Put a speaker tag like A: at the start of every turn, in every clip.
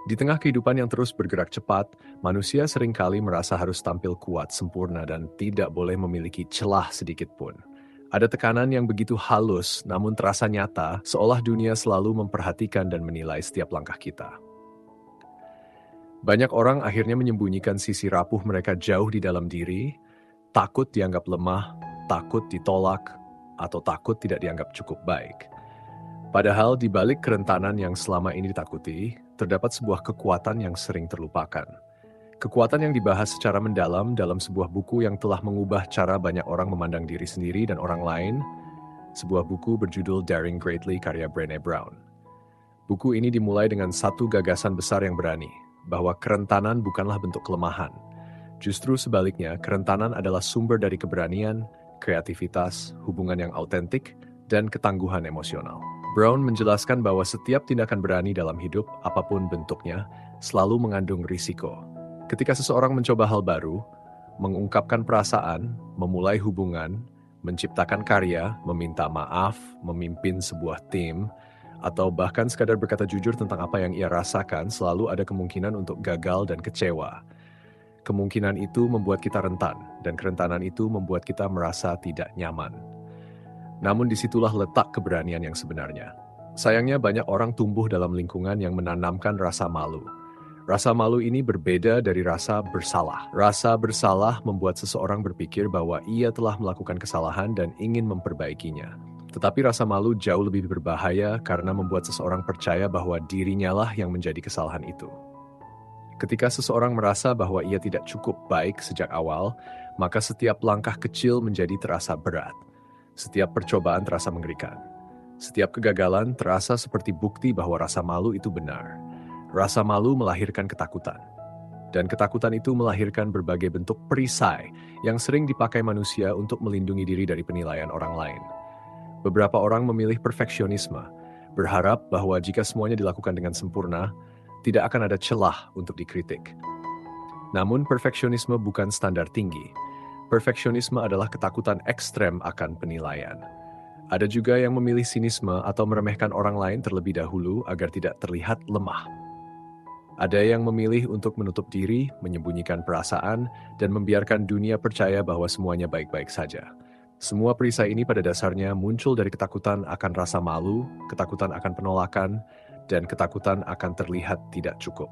A: Di tengah kehidupan yang terus bergerak cepat, manusia seringkali merasa harus tampil kuat, sempurna, dan tidak boleh memiliki celah sedikit pun. Ada tekanan yang begitu halus, namun terasa nyata, seolah dunia selalu memperhatikan dan menilai setiap langkah kita. Banyak orang akhirnya menyembunyikan sisi rapuh mereka jauh di dalam diri, takut dianggap lemah, takut ditolak, atau takut tidak dianggap cukup baik. Padahal di balik kerentanan yang selama ini ditakuti, terdapat sebuah kekuatan yang sering terlupakan. Kekuatan yang dibahas secara mendalam dalam sebuah buku yang telah mengubah cara banyak orang memandang diri sendiri dan orang lain, sebuah buku berjudul Daring Greatly karya Brené Brown. Buku ini dimulai dengan satu gagasan besar yang berani, bahwa kerentanan bukanlah bentuk kelemahan. Justru sebaliknya, kerentanan adalah sumber dari keberanian, kreativitas, hubungan yang autentik, dan ketangguhan emosional. Brown menjelaskan bahwa setiap tindakan berani dalam hidup, apapun bentuknya, selalu mengandung risiko. Ketika seseorang mencoba hal baru, mengungkapkan perasaan, memulai hubungan, menciptakan karya, meminta maaf, memimpin sebuah tim, atau bahkan sekadar berkata jujur tentang apa yang ia rasakan, selalu ada kemungkinan untuk gagal dan kecewa. Kemungkinan itu membuat kita rentan, dan kerentanan itu membuat kita merasa tidak nyaman. Namun disitulah letak keberanian yang sebenarnya. Sayangnya banyak orang tumbuh dalam lingkungan yang menanamkan rasa malu. Rasa malu ini berbeda dari rasa bersalah. Rasa bersalah membuat seseorang berpikir bahwa ia telah melakukan kesalahan dan ingin memperbaikinya. Tetapi rasa malu jauh lebih berbahaya karena membuat seseorang percaya bahwa dirinya lah yang menjadi kesalahan itu. Ketika seseorang merasa bahwa ia tidak cukup baik sejak awal, maka setiap langkah kecil menjadi terasa berat. Setiap percobaan terasa mengerikan. Setiap kegagalan terasa seperti bukti bahwa rasa malu itu benar. Rasa malu melahirkan ketakutan. Dan ketakutan itu melahirkan berbagai bentuk perisai yang sering dipakai manusia untuk melindungi diri dari penilaian orang lain. Beberapa orang memilih perfeksionisme, berharap bahwa jika semuanya dilakukan dengan sempurna, tidak akan ada celah untuk dikritik. Namun perfeksionisme bukan standar tinggi. Perfeksionisme adalah ketakutan ekstrem akan penilaian. Ada juga yang memilih sinisme atau meremehkan orang lain terlebih dahulu agar tidak terlihat lemah. Ada yang memilih untuk menutup diri, menyembunyikan perasaan, dan membiarkan dunia percaya bahwa semuanya baik-baik saja. Semua perisai ini pada dasarnya muncul dari ketakutan akan rasa malu, ketakutan akan penolakan, dan ketakutan akan terlihat tidak cukup.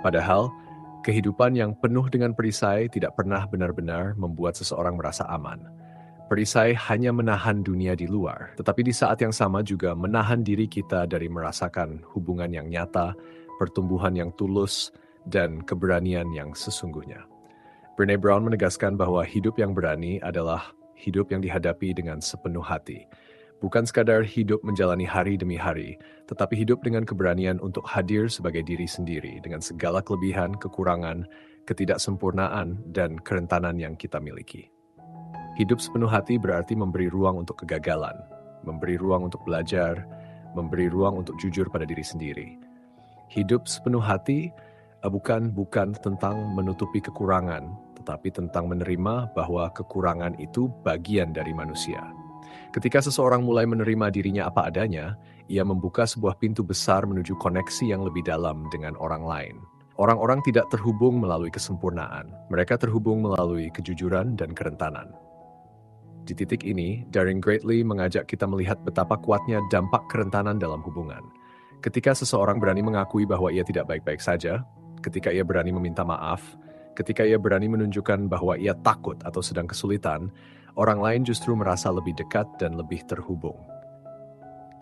A: Padahal, kehidupan yang penuh dengan perisai tidak pernah benar-benar membuat seseorang merasa aman. Perisai hanya menahan dunia di luar, tetapi di saat yang sama juga menahan diri kita dari merasakan hubungan yang nyata, pertumbuhan yang tulus, dan keberanian yang sesungguhnya. Brené Brown menegaskan bahwa hidup yang berani adalah hidup yang dihadapi dengan sepenuh hati. Bukan sekadar hidup menjalani hari demi hari, tetapi hidup dengan keberanian untuk hadir sebagai diri sendiri dengan segala kelebihan, kekurangan, ketidaksempurnaan, dan kerentanan yang kita miliki. Hidup sepenuh hati berarti memberi ruang untuk kegagalan, memberi ruang untuk belajar, memberi ruang untuk jujur pada diri sendiri. Hidup sepenuh hati bukan tentang menutupi kekurangan, tetapi tentang menerima bahwa kekurangan itu bagian dari manusia. Ketika seseorang mulai menerima dirinya apa adanya, ia membuka sebuah pintu besar menuju koneksi yang lebih dalam dengan orang lain. Orang-orang tidak terhubung melalui kesempurnaan, mereka terhubung melalui kejujuran dan kerentanan. Di titik ini, Daring Greatly mengajak kita melihat betapa kuatnya dampak kerentanan dalam hubungan. Ketika seseorang berani mengakui bahwa ia tidak baik-baik saja, ketika ia berani meminta maaf, ketika ia berani menunjukkan bahwa ia takut atau sedang kesulitan, orang lain justru merasa lebih dekat dan lebih terhubung.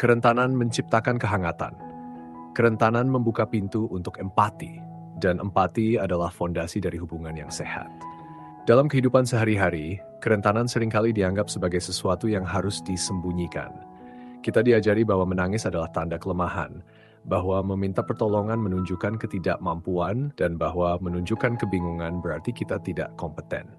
A: Kerentanan menciptakan kehangatan. Kerentanan membuka pintu untuk empati, dan empati adalah fondasi dari hubungan yang sehat. Dalam kehidupan sehari-hari, kerentanan seringkali dianggap sebagai sesuatu yang harus disembunyikan. Kita diajari bahwa menangis adalah tanda kelemahan, bahwa meminta pertolongan menunjukkan ketidakmampuan, dan bahwa menunjukkan kebingungan berarti kita tidak kompeten.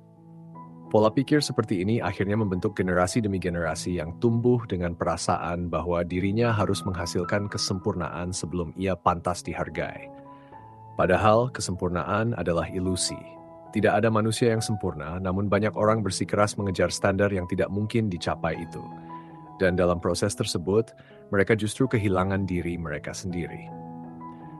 A: Pola pikir seperti ini akhirnya membentuk generasi demi generasi yang tumbuh dengan perasaan bahwa dirinya harus menghasilkan kesempurnaan sebelum ia pantas dihargai. Padahal kesempurnaan adalah ilusi. Tidak ada manusia yang sempurna, namun banyak orang bersikeras mengejar standar yang tidak mungkin dicapai itu. Dan dalam proses tersebut, mereka justru kehilangan diri mereka sendiri.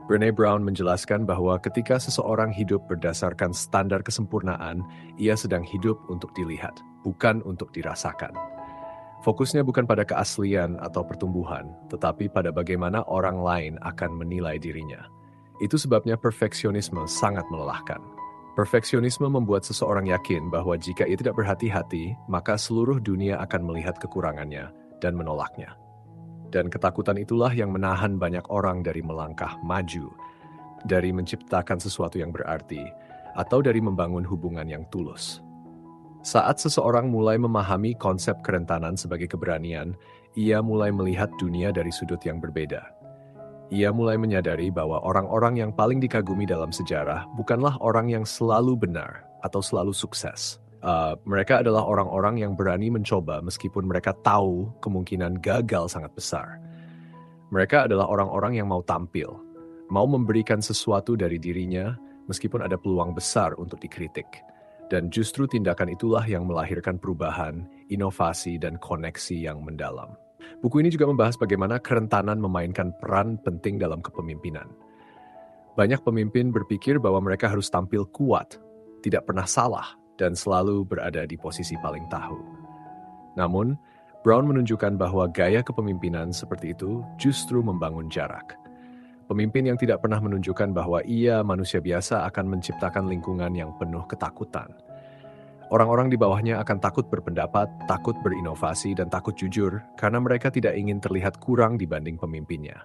A: Brené Brown menjelaskan bahwa ketika seseorang hidup berdasarkan standar kesempurnaan, ia sedang hidup untuk dilihat, bukan untuk dirasakan. Fokusnya bukan pada keaslian atau pertumbuhan, tetapi pada bagaimana orang lain akan menilai dirinya. Itu sebabnya perfeksionisme sangat melelahkan. Perfeksionisme membuat seseorang yakin bahwa jika ia tidak berhati-hati, maka seluruh dunia akan melihat kekurangannya dan menolaknya. Dan ketakutan itulah yang menahan banyak orang dari melangkah maju, dari menciptakan sesuatu yang berarti, atau dari membangun hubungan yang tulus. Saat seseorang mulai memahami konsep kerentanan sebagai keberanian, ia mulai melihat dunia dari sudut yang berbeda. Ia mulai menyadari bahwa orang-orang yang paling dikagumi dalam sejarah bukanlah orang yang selalu benar atau selalu sukses. Mereka adalah orang-orang yang berani mencoba meskipun mereka tahu kemungkinan gagal sangat besar. Mereka adalah orang-orang yang mau tampil, mau memberikan sesuatu dari dirinya meskipun ada peluang besar untuk dikritik. Dan justru tindakan itulah yang melahirkan perubahan, inovasi, dan koneksi yang mendalam. Buku ini juga membahas bagaimana kerentanan memainkan peran penting dalam kepemimpinan. Banyak pemimpin berpikir bahwa mereka harus tampil kuat, tidak pernah salah, dan selalu berada di posisi paling tahu. Namun, Brown menunjukkan bahwa gaya kepemimpinan seperti itu justru membangun jarak. Pemimpin yang tidak pernah menunjukkan bahwa ia manusia biasa akan menciptakan lingkungan yang penuh ketakutan. Orang-orang di bawahnya akan takut berpendapat, takut berinovasi, dan takut jujur karena mereka tidak ingin terlihat kurang dibanding pemimpinnya.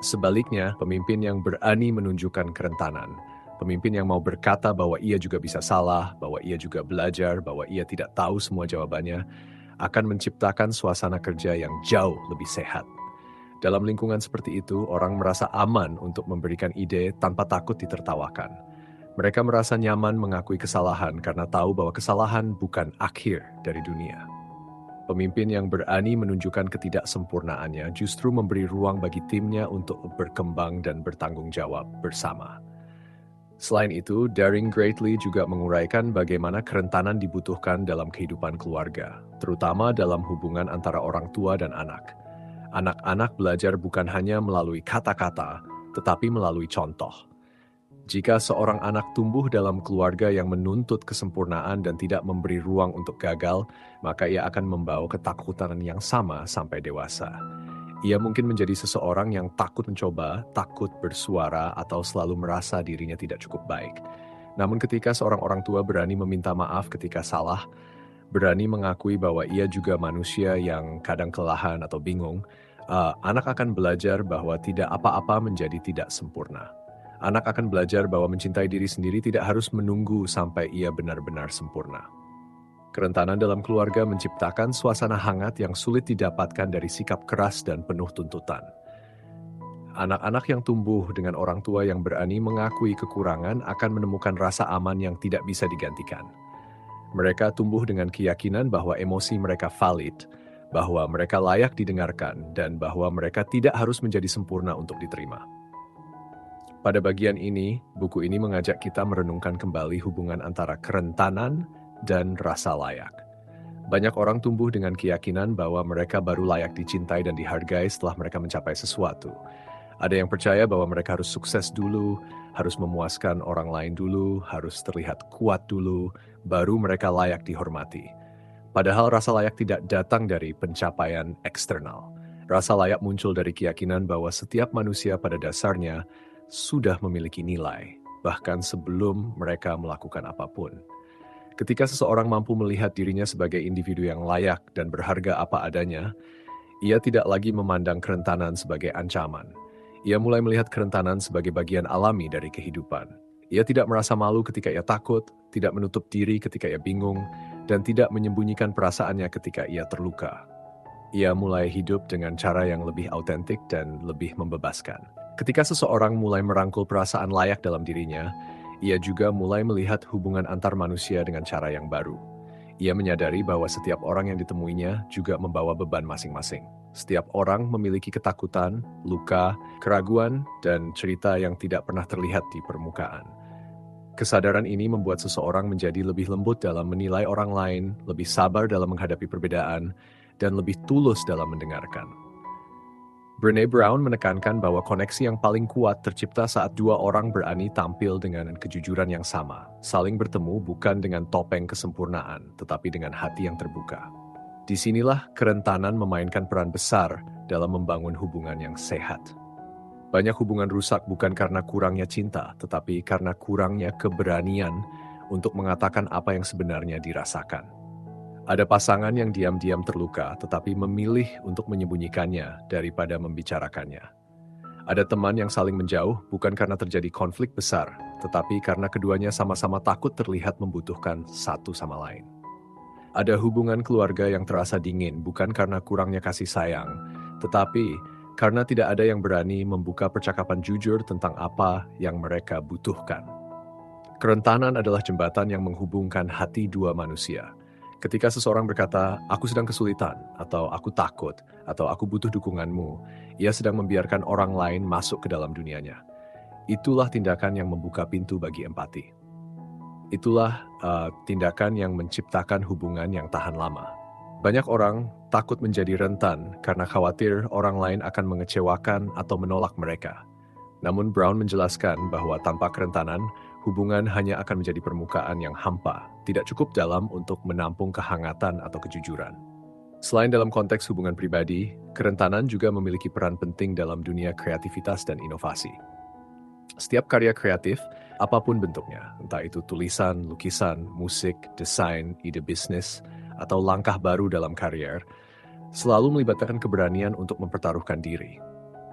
A: Sebaliknya, pemimpin yang berani menunjukkan kerentanan, pemimpin yang mau berkata bahwa ia juga bisa salah, bahwa ia juga belajar, bahwa ia tidak tahu semua jawabannya, akan menciptakan suasana kerja yang jauh lebih sehat. Dalam lingkungan seperti itu, orang merasa aman untuk memberikan ide tanpa takut ditertawakan. Mereka merasa nyaman mengakui kesalahan karena tahu bahwa kesalahan bukan akhir dari dunia. Pemimpin yang berani menunjukkan ketidaksempurnaannya justru memberi ruang bagi timnya untuk berkembang dan bertanggung jawab bersama. Selain itu, Daring Greatly juga menguraikan bagaimana kerentanan dibutuhkan dalam kehidupan keluarga, terutama dalam hubungan antara orang tua dan anak. Anak-anak belajar bukan hanya melalui kata-kata, tetapi melalui contoh. Jika seorang anak tumbuh dalam keluarga yang menuntut kesempurnaan dan tidak memberi ruang untuk gagal, maka ia akan membawa ketakutan yang sama sampai dewasa. Ia mungkin menjadi seseorang yang takut mencoba, takut bersuara, atau selalu merasa dirinya tidak cukup baik. Namun ketika seorang orang tua berani meminta maaf ketika salah, berani mengakui bahwa ia juga manusia yang kadang kelelahan atau bingung, anak akan belajar bahwa tidak apa-apa menjadi tidak sempurna. Anak akan belajar bahwa mencintai diri sendiri tidak harus menunggu sampai ia benar-benar sempurna. Kerentanan dalam keluarga menciptakan suasana hangat yang sulit didapatkan dari sikap keras dan penuh tuntutan. Anak-anak yang tumbuh dengan orang tua yang berani mengakui kekurangan akan menemukan rasa aman yang tidak bisa digantikan. Mereka tumbuh dengan keyakinan bahwa emosi mereka valid, bahwa mereka layak didengarkan, dan bahwa mereka tidak harus menjadi sempurna untuk diterima. Pada bagian ini, buku ini mengajak kita merenungkan kembali hubungan antara kerentanan dan rasa layak. Banyak orang tumbuh dengan keyakinan bahwa mereka baru layak dicintai dan dihargai setelah mereka mencapai sesuatu. Ada yang percaya bahwa mereka harus sukses dulu, harus memuaskan orang lain dulu, harus terlihat kuat dulu, baru mereka layak dihormati. Padahal rasa layak tidak datang dari pencapaian eksternal. Rasa layak muncul dari keyakinan bahwa setiap manusia pada dasarnya sudah memiliki nilai, bahkan sebelum mereka melakukan apapun. Ketika seseorang mampu melihat dirinya sebagai individu yang layak dan berharga apa adanya, ia tidak lagi memandang kerentanan sebagai ancaman. Ia mulai melihat kerentanan sebagai bagian alami dari kehidupan. Ia tidak merasa malu ketika ia takut, tidak menutup diri ketika ia bingung, dan tidak menyembunyikan perasaannya ketika ia terluka. Ia mulai hidup dengan cara yang lebih autentik dan lebih membebaskan. Ketika seseorang mulai merangkul perasaan layak dalam dirinya, ia juga mulai melihat hubungan antar manusia dengan cara yang baru. Ia menyadari bahwa setiap orang yang ditemuinya juga membawa beban masing-masing. Setiap orang memiliki ketakutan, luka, keraguan, dan cerita yang tidak pernah terlihat di permukaan. Kesadaran ini membuat seseorang menjadi lebih lembut dalam menilai orang lain, lebih sabar dalam menghadapi perbedaan, dan lebih tulus dalam mendengarkan. Brené Brown menekankan bahwa koneksi yang paling kuat tercipta saat dua orang berani tampil dengan kejujuran yang sama, saling bertemu bukan dengan topeng kesempurnaan, tetapi dengan hati yang terbuka. Disinilah kerentanan memainkan peran besar dalam membangun hubungan yang sehat. Banyak hubungan rusak bukan karena kurangnya cinta, tetapi karena kurangnya keberanian untuk mengatakan apa yang sebenarnya dirasakan. Ada pasangan yang diam-diam terluka, tetapi memilih untuk menyembunyikannya daripada membicarakannya. Ada teman yang saling menjauh bukan karena terjadi konflik besar, tetapi karena keduanya sama-sama takut terlihat membutuhkan satu sama lain. Ada hubungan keluarga yang terasa dingin bukan karena kurangnya kasih sayang, tetapi karena tidak ada yang berani membuka percakapan jujur tentang apa yang mereka butuhkan. Kerentanan adalah jembatan yang menghubungkan hati dua manusia. Ketika seseorang berkata, "Aku sedang kesulitan," atau "Aku takut," atau "Aku butuh dukunganmu," ia sedang membiarkan orang lain masuk ke dalam dunianya. Itulah tindakan yang membuka pintu bagi empati. Itulah tindakan yang menciptakan hubungan yang tahan lama. Banyak orang takut menjadi rentan karena khawatir orang lain akan mengecewakan atau menolak mereka. Namun Brown menjelaskan bahwa tanpa kerentanan, hubungan hanya akan menjadi permukaan yang hampa, tidak cukup dalam untuk menampung kehangatan atau kejujuran. Selain dalam konteks hubungan pribadi, kerentanan juga memiliki peran penting dalam dunia kreativitas dan inovasi. Setiap karya kreatif, apapun bentuknya, entah itu tulisan, lukisan, musik, desain, ide bisnis, atau langkah baru dalam karier, selalu melibatkan keberanian untuk mempertaruhkan diri.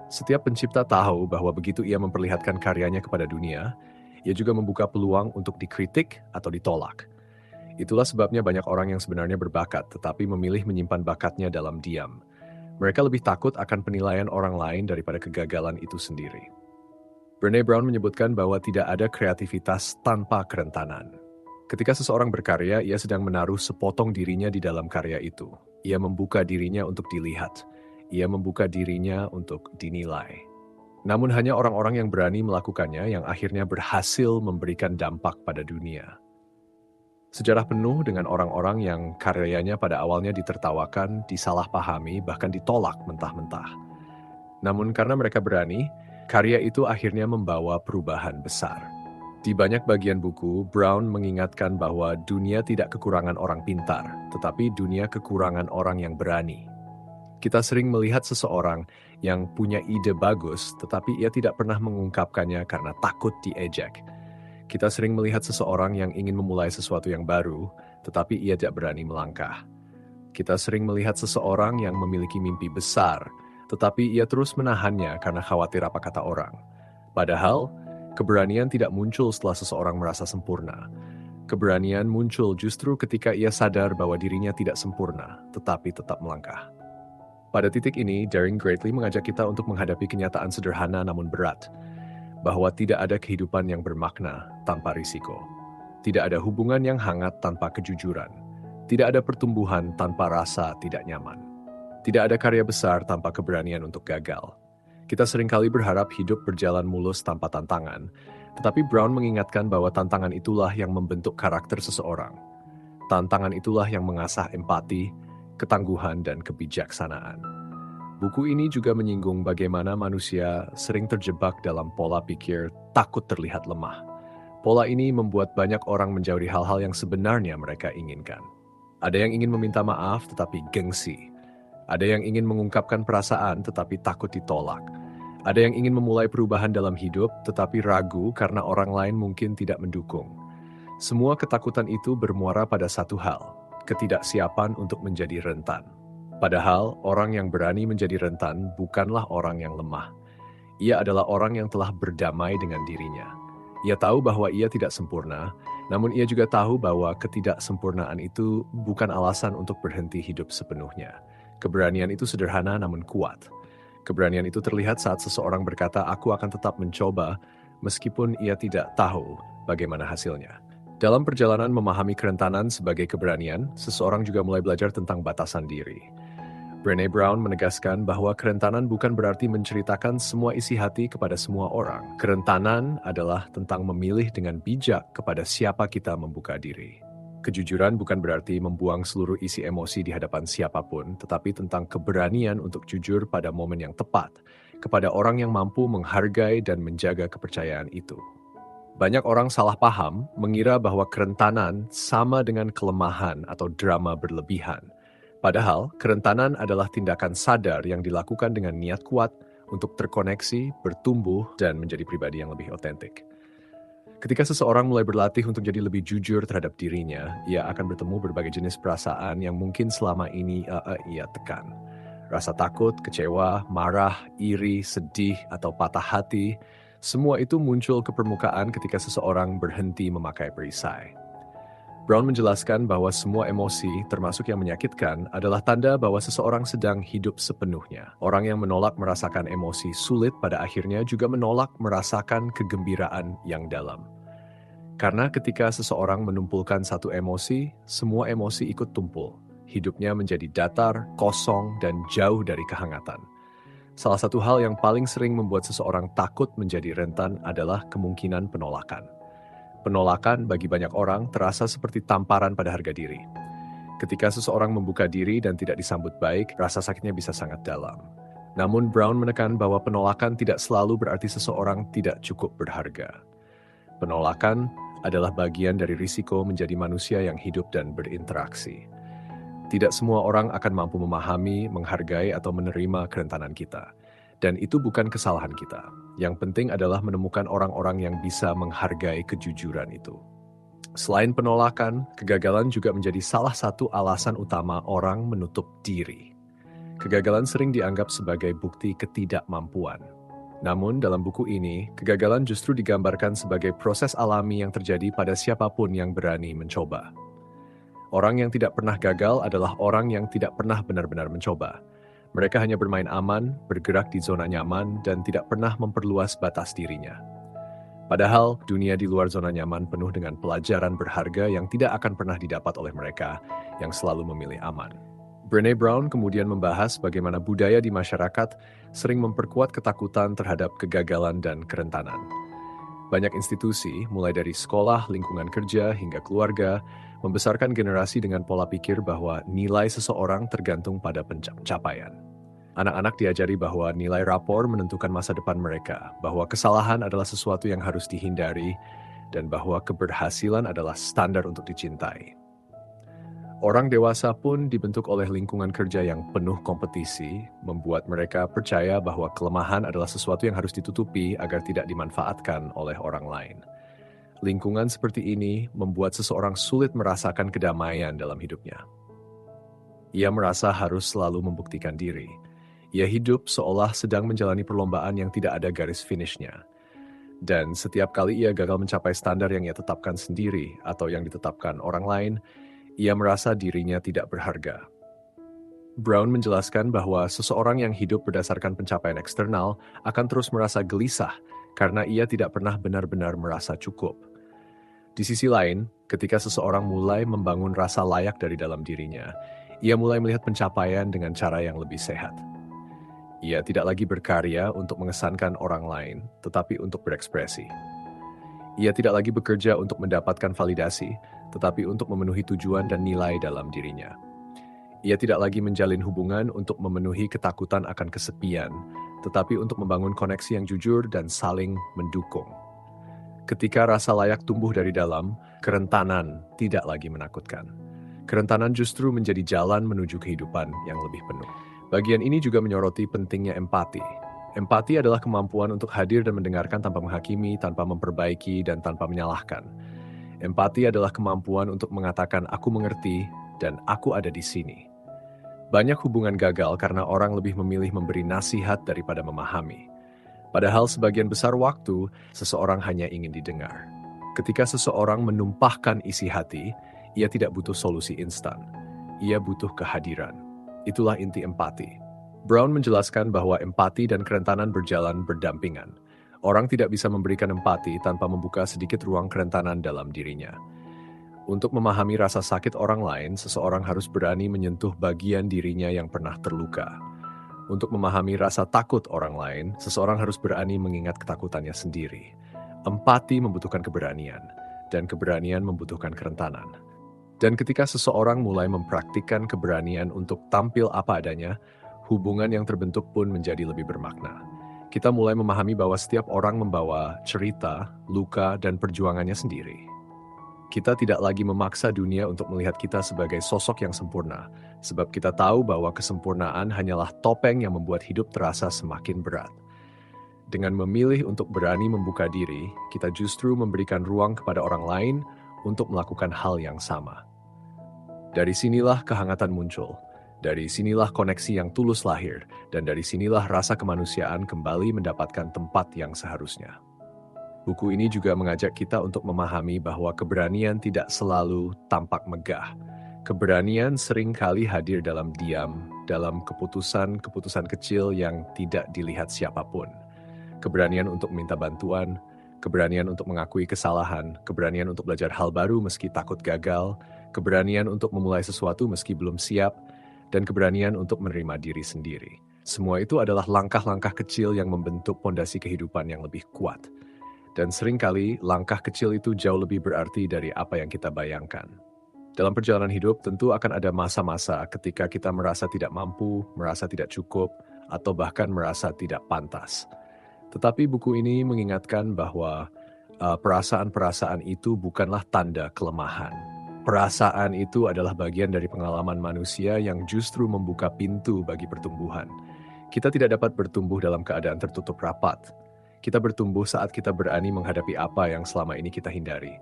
A: Setiap pencipta tahu bahwa begitu ia memperlihatkan karyanya kepada dunia, ia juga membuka peluang untuk dikritik atau ditolak. Itulah sebabnya banyak orang yang sebenarnya berbakat tetapi memilih menyimpan bakatnya dalam diam. Mereka lebih takut akan penilaian orang lain daripada kegagalan itu sendiri. Brené Brown menyebutkan bahwa tidak ada kreativitas tanpa kerentanan. Ketika seseorang berkarya, ia sedang menaruh sepotong dirinya di dalam karya itu. Ia membuka dirinya untuk dilihat. Ia membuka dirinya untuk dinilai. Namun hanya orang-orang yang berani melakukannya yang akhirnya berhasil memberikan dampak pada dunia. Sejarah penuh dengan orang-orang yang karyanya pada awalnya ditertawakan, disalahpahami, bahkan ditolak mentah-mentah. Namun karena mereka berani, karya itu akhirnya membawa perubahan besar. Di banyak bagian buku, Brown mengingatkan bahwa dunia tidak kekurangan orang pintar, tetapi dunia kekurangan orang yang berani. Kita sering melihat seseorang yang punya ide bagus, tetapi ia tidak pernah mengungkapkannya karena takut diejek. Kita sering melihat seseorang yang ingin memulai sesuatu yang baru, tetapi ia tidak berani melangkah. Kita sering melihat seseorang yang memiliki mimpi besar, tetapi ia terus menahannya karena khawatir apa kata orang. Padahal, keberanian tidak muncul setelah seseorang merasa sempurna. Keberanian muncul justru ketika ia sadar bahwa dirinya tidak sempurna, tetapi tetap melangkah. Pada titik ini, Daring Greatly mengajak kita untuk menghadapi kenyataan sederhana namun berat, bahwa tidak ada kehidupan yang bermakna tanpa risiko. Tidak ada hubungan yang hangat tanpa kejujuran. Tidak ada pertumbuhan tanpa rasa tidak nyaman. Tidak ada karya besar tanpa keberanian untuk gagal. Kita seringkali berharap hidup berjalan mulus tanpa tantangan, tetapi Brown mengingatkan bahwa tantangan itulah yang membentuk karakter seseorang. Tantangan itulah yang mengasah empati, ketangguhan, dan kebijaksanaan. Buku ini juga menyinggung bagaimana manusia sering terjebak dalam pola pikir takut terlihat lemah. Pola ini membuat banyak orang menjauhi hal-hal yang sebenarnya mereka inginkan. Ada yang ingin meminta maaf tetapi gengsi. Ada yang ingin mengungkapkan perasaan tetapi takut ditolak. Ada yang ingin memulai perubahan dalam hidup tetapi ragu karena orang lain mungkin tidak mendukung. Semua ketakutan itu bermuara pada satu hal, ketidaksiapan untuk menjadi rentan. Padahal orang yang berani menjadi rentan bukanlah orang yang lemah. Ia adalah orang yang telah berdamai dengan dirinya. Ia tahu bahwa ia tidak sempurna, namun ia juga tahu bahwa ketidaksempurnaan itu bukan alasan untuk berhenti hidup sepenuhnya. Keberanian itu sederhana namun kuat. Keberanian itu terlihat saat seseorang berkata, "Aku akan tetap mencoba," meskipun ia tidak tahu bagaimana hasilnya. Dalam perjalanan memahami kerentanan sebagai keberanian, seseorang juga mulai belajar tentang batasan diri. Brené Brown menegaskan bahwa kerentanan bukan berarti menceritakan semua isi hati kepada semua orang. Kerentanan adalah tentang memilih dengan bijak kepada siapa kita membuka diri. Kejujuran bukan berarti membuang seluruh isi emosi di hadapan siapapun, tetapi tentang keberanian untuk jujur pada momen yang tepat, kepada orang yang mampu menghargai dan menjaga kepercayaan itu. Banyak orang salah paham, mengira bahwa kerentanan sama dengan kelemahan atau drama berlebihan. Padahal, kerentanan adalah tindakan sadar yang dilakukan dengan niat kuat untuk terkoneksi, bertumbuh, dan menjadi pribadi yang lebih otentik. Ketika seseorang mulai berlatih untuk jadi lebih jujur terhadap dirinya, ia akan bertemu berbagai jenis perasaan yang mungkin selama ini ia tekan. Rasa takut, kecewa, marah, iri, sedih, atau patah hati, semua itu muncul ke permukaan ketika seseorang berhenti memakai perisai. Brown menjelaskan bahwa semua emosi, termasuk yang menyakitkan, adalah tanda bahwa seseorang sedang hidup sepenuhnya. Orang yang menolak merasakan emosi sulit pada akhirnya juga menolak merasakan kegembiraan yang dalam. Karena ketika seseorang menumpulkan satu emosi, semua emosi ikut tumpul. Hidupnya menjadi datar, kosong, dan jauh dari kehangatan. Salah satu hal yang paling sering membuat seseorang takut menjadi rentan adalah kemungkinan penolakan. Penolakan bagi banyak orang terasa seperti tamparan pada harga diri. Ketika seseorang membuka diri dan tidak disambut baik, rasa sakitnya bisa sangat dalam. Namun Brown menekan bahwa penolakan tidak selalu berarti seseorang tidak cukup berharga. Penolakan adalah bagian dari risiko menjadi manusia yang hidup dan berinteraksi. Tidak semua orang akan mampu memahami, menghargai, atau menerima kerentanan kita. Dan itu bukan kesalahan kita. Yang penting adalah menemukan orang-orang yang bisa menghargai kejujuran itu. Selain penolakan, kegagalan juga menjadi salah satu alasan utama orang menutup diri. Kegagalan sering dianggap sebagai bukti ketidakmampuan. Namun dalam buku ini, kegagalan justru digambarkan sebagai proses alami yang terjadi pada siapapun yang berani mencoba. Orang yang tidak pernah gagal adalah orang yang tidak pernah benar-benar mencoba. Mereka hanya bermain aman, bergerak di zona nyaman, dan tidak pernah memperluas batas dirinya. Padahal, dunia di luar zona nyaman penuh dengan pelajaran berharga yang tidak akan pernah didapat oleh mereka yang selalu memilih aman. Brené Brown kemudian membahas bagaimana budaya di masyarakat sering memperkuat ketakutan terhadap kegagalan dan kerentanan. Banyak institusi, mulai dari sekolah, lingkungan kerja, hingga keluarga, membesarkan generasi dengan pola pikir bahwa nilai seseorang tergantung pada pencapaian. Anak-anak diajari bahwa nilai rapor menentukan masa depan mereka, bahwa kesalahan adalah sesuatu yang harus dihindari, dan bahwa keberhasilan adalah standar untuk dicintai. Orang dewasa pun dibentuk oleh lingkungan kerja yang penuh kompetisi, membuat mereka percaya bahwa kelemahan adalah sesuatu yang harus ditutupi agar tidak dimanfaatkan oleh orang lain. Lingkungan seperti ini membuat seseorang sulit merasakan kedamaian dalam hidupnya. Ia merasa harus selalu membuktikan diri. Ia hidup seolah sedang menjalani perlombaan yang tidak ada garis finishnya. Dan setiap kali ia gagal mencapai standar yang ia tetapkan sendiri atau yang ditetapkan orang lain, ia merasa dirinya tidak berharga. Brown menjelaskan bahwa seseorang yang hidup berdasarkan pencapaian eksternal akan terus merasa gelisah karena ia tidak pernah benar-benar merasa cukup. Di sisi lain, ketika seseorang mulai membangun rasa layak dari dalam dirinya, ia mulai melihat pencapaian dengan cara yang lebih sehat. Ia tidak lagi berkarya untuk mengesankan orang lain, tetapi untuk berekspresi. Ia tidak lagi bekerja untuk mendapatkan validasi, tetapi untuk memenuhi tujuan dan nilai dalam dirinya. Ia tidak lagi menjalin hubungan untuk memenuhi ketakutan akan kesepian, tetapi untuk membangun koneksi yang jujur dan saling mendukung. Ketika rasa layak tumbuh dari dalam, kerentanan tidak lagi menakutkan. Kerentanan justru menjadi jalan menuju kehidupan yang lebih penuh. Bagian ini juga menyoroti pentingnya empati. Empati adalah kemampuan untuk hadir dan mendengarkan tanpa menghakimi, tanpa memperbaiki, dan tanpa menyalahkan. Empati adalah kemampuan untuk mengatakan aku mengerti dan aku ada di sini. Banyak hubungan gagal karena orang lebih memilih memberi nasihat daripada memahami. Padahal sebagian besar waktu, seseorang hanya ingin didengar. Ketika seseorang menumpahkan isi hati, ia tidak butuh solusi instan. Ia butuh kehadiran. Itulah inti empati. Brown menjelaskan bahwa empati dan kerentanan berjalan berdampingan. Orang tidak bisa memberikan empati tanpa membuka sedikit ruang kerentanan dalam dirinya. Untuk memahami rasa sakit orang lain, seseorang harus berani menyentuh bagian dirinya yang pernah terluka. Untuk memahami rasa takut orang lain, seseorang harus berani mengingat ketakutannya sendiri. Empati membutuhkan keberanian, dan keberanian membutuhkan kerentanan. Dan ketika seseorang mulai mempraktikkan keberanian untuk tampil apa adanya, hubungan yang terbentuk pun menjadi lebih bermakna. Kita mulai memahami bahwa setiap orang membawa cerita, luka, dan perjuangannya sendiri. Kita tidak lagi memaksa dunia untuk melihat kita sebagai sosok yang sempurna, sebab kita tahu bahwa kesempurnaan hanyalah topeng yang membuat hidup terasa semakin berat. Dengan memilih untuk berani membuka diri, kita justru memberikan ruang kepada orang lain untuk melakukan hal yang sama. Dari sinilah kehangatan muncul, dari sinilah koneksi yang tulus lahir, dan dari sinilah rasa kemanusiaan kembali mendapatkan tempat yang seharusnya. Buku ini juga mengajak kita untuk memahami bahwa keberanian tidak selalu tampak megah. Keberanian seringkali hadir dalam diam, dalam keputusan-keputusan kecil yang tidak dilihat siapapun. Keberanian untuk meminta bantuan, keberanian untuk mengakui kesalahan, keberanian untuk belajar hal baru meski takut gagal, keberanian untuk memulai sesuatu meski belum siap, dan keberanian untuk menerima diri sendiri. Semua itu adalah langkah-langkah kecil yang membentuk fondasi kehidupan yang lebih kuat. Dan seringkali langkah kecil itu jauh lebih berarti dari apa yang kita bayangkan. Dalam perjalanan hidup tentu akan ada masa-masa ketika kita merasa tidak mampu, merasa tidak cukup, atau bahkan merasa tidak pantas. Tetapi buku ini mengingatkan bahwa perasaan-perasaan itu bukanlah tanda kelemahan. Perasaan itu adalah bagian dari pengalaman manusia yang justru membuka pintu bagi pertumbuhan. Kita tidak dapat bertumbuh dalam keadaan tertutup rapat. Kita bertumbuh saat kita berani menghadapi apa yang selama ini kita hindari.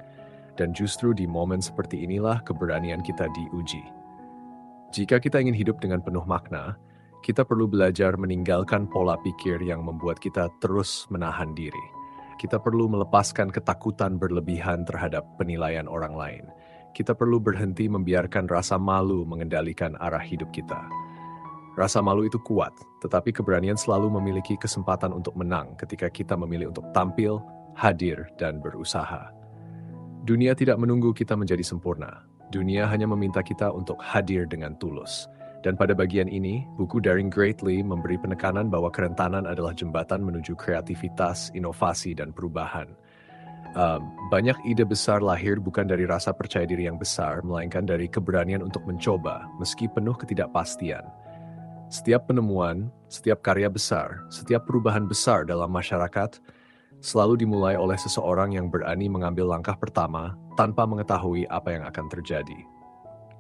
A: Dan justru di momen seperti inilah keberanian kita diuji. Jika kita ingin hidup dengan penuh makna, kita perlu belajar meninggalkan pola pikir yang membuat kita terus menahan diri. Kita perlu melepaskan ketakutan berlebihan terhadap penilaian orang lain. Kita perlu berhenti membiarkan rasa malu mengendalikan arah hidup kita. Rasa malu itu kuat, tetapi keberanian selalu memiliki kesempatan untuk menang ketika kita memilih untuk tampil, hadir, dan berusaha. Dunia tidak menunggu kita menjadi sempurna. Dunia hanya meminta kita untuk hadir dengan tulus. Dan pada bagian ini, buku Daring Greatly memberi penekanan bahwa kerentanan adalah jembatan menuju kreativitas, inovasi, dan perubahan. Banyak ide besar lahir bukan dari rasa percaya diri yang besar, melainkan dari keberanian untuk mencoba, meski penuh ketidakpastian. Setiap penemuan, setiap karya besar, setiap perubahan besar dalam masyarakat selalu dimulai oleh seseorang yang berani mengambil langkah pertama tanpa mengetahui apa yang akan terjadi.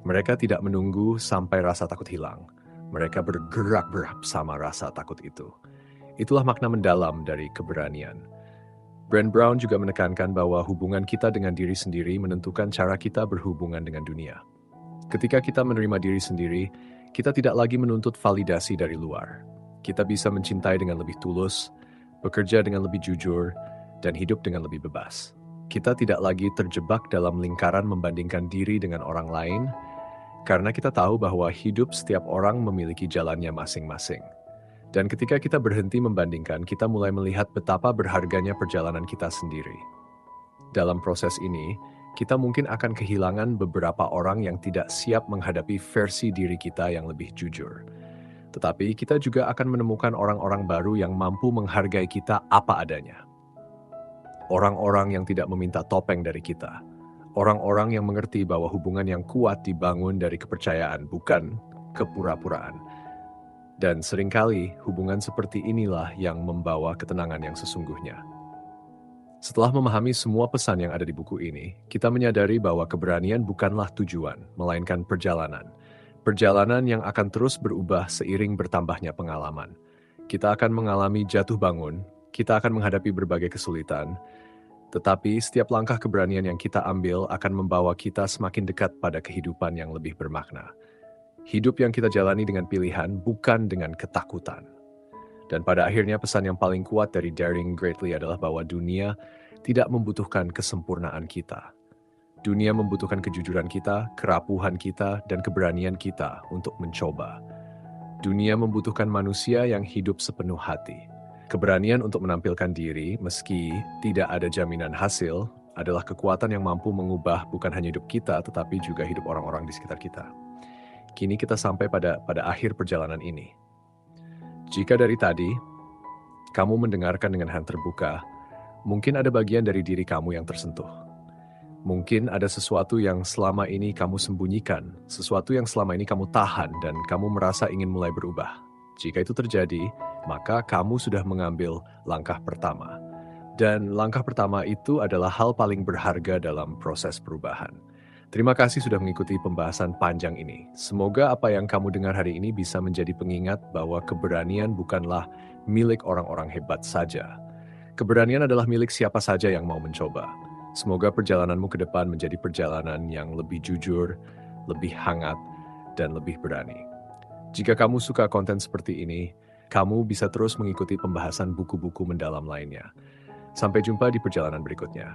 A: Mereka tidak menunggu sampai rasa takut hilang. Mereka bergerak bersama rasa takut itu. Itulah makna mendalam dari keberanian. Brené Brown juga menekankan bahwa hubungan kita dengan diri sendiri menentukan cara kita berhubungan dengan dunia. Ketika kita menerima diri sendiri, kita tidak lagi menuntut validasi dari luar. Kita bisa mencintai dengan lebih tulus, bekerja dengan lebih jujur, dan hidup dengan lebih bebas. Kita tidak lagi terjebak dalam lingkaran membandingkan diri dengan orang lain, karena kita tahu bahwa hidup setiap orang memiliki jalannya masing-masing. Dan ketika kita berhenti membandingkan, kita mulai melihat betapa berharganya perjalanan kita sendiri. Dalam proses ini, kita mungkin akan kehilangan beberapa orang yang tidak siap menghadapi versi diri kita yang lebih jujur. Tetapi kita juga akan menemukan orang-orang baru yang mampu menghargai kita apa adanya. Orang-orang yang tidak meminta topeng dari kita. Orang-orang yang mengerti bahwa hubungan yang kuat dibangun dari kepercayaan, bukan kepura-puraan. Dan seringkali hubungan seperti inilah yang membawa ketenangan yang sesungguhnya. Setelah memahami semua pesan yang ada di buku ini, kita menyadari bahwa keberanian bukanlah tujuan, melainkan perjalanan. Perjalanan yang akan terus berubah seiring bertambahnya pengalaman. Kita akan mengalami jatuh bangun, kita akan menghadapi berbagai kesulitan, tetapi setiap langkah keberanian yang kita ambil akan membawa kita semakin dekat pada kehidupan yang lebih bermakna. Hidup yang kita jalani dengan pilihan, bukan dengan ketakutan. Dan pada akhirnya pesan yang paling kuat dari Daring Greatly adalah bahwa dunia tidak membutuhkan kesempurnaan kita. Dunia membutuhkan kejujuran kita, kerapuhan kita, dan keberanian kita untuk mencoba. Dunia membutuhkan manusia yang hidup sepenuh hati. Keberanian untuk menampilkan diri, meski tidak ada jaminan hasil, adalah kekuatan yang mampu mengubah bukan hanya hidup kita, tetapi juga hidup orang-orang di sekitar kita. Kini kita sampai pada akhir perjalanan ini. Jika dari tadi, kamu mendengarkan dengan hati terbuka, mungkin ada bagian dari diri kamu yang tersentuh. Mungkin ada sesuatu yang selama ini kamu sembunyikan, sesuatu yang selama ini kamu tahan dan kamu merasa ingin mulai berubah. Jika itu terjadi, maka kamu sudah mengambil langkah pertama. Dan langkah pertama itu adalah hal paling berharga dalam proses perubahan. Terima kasih sudah mengikuti pembahasan panjang ini. Semoga apa yang kamu dengar hari ini bisa menjadi pengingat bahwa keberanian bukanlah milik orang-orang hebat saja. Keberanian adalah milik siapa saja yang mau mencoba. Semoga perjalananmu ke depan menjadi perjalanan yang lebih jujur, lebih hangat, dan lebih berani. Jika kamu suka konten seperti ini, kamu bisa terus mengikuti pembahasan buku-buku mendalam lainnya. Sampai jumpa di perjalanan berikutnya.